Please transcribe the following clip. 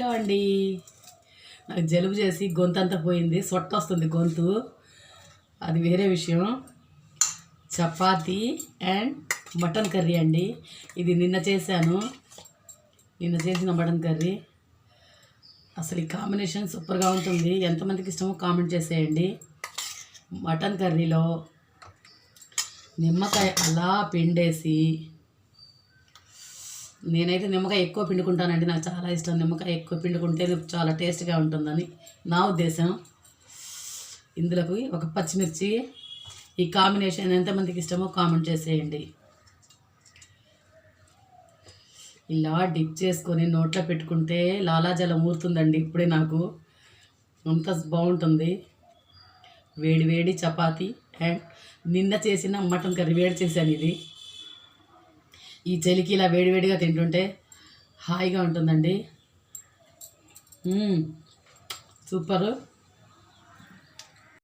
Hello అండి. నాకు జలుబు చేసి గొంతు అంతా పోయింది, సొట్ట వస్తుంది గొంతు, అది వేరే విషయం. చపాతీ అండ్ మటన్ కర్రీ అండి. ఇది నిన్న చేశాను, నిన్న చేసిన మటన్ కర్రీ. అసలు ఈ కాంబినేషన్ సూపర్గా ఉంటుంది. ఎంతమందికి ఇష్టమో కామెంట్ చేసేయండి. మటన్ కర్రీలో నిమ్మకాయ అలా పిండేసి, నేనైతే నిమ్మకాయ ఎక్కువ పిండుకుంటానండి, నాకు చాలా ఇష్టం. నిమ్మకాయ ఎక్కువ పిండుకుంటే చాలా టేస్ట్గా ఉంటుందని నా ఉద్దేశం. ఇందులోకి ఒక పచ్చిమిర్చి. ఈ కాంబినేషన్ ఎంతమందికి ఇష్టమో కామెంట్ చేసేయండి. ఇలా డిప్ చేసుకొని నోట్లో పెట్టుకుంటే లాలాజలం ఊరుతుందండి ఇప్పుడే నాకు, అంత బాగుంటుంది. వేడి వేడి చపాతీ అండ్ నిన్న చేసిన మటన్ కర్రీ వేడి చేశాను. ఇది ఈ చలికి ఇలా వేడివేడిగా తింటుంటే హాయిగా ఉంటుందండి. సూపరు.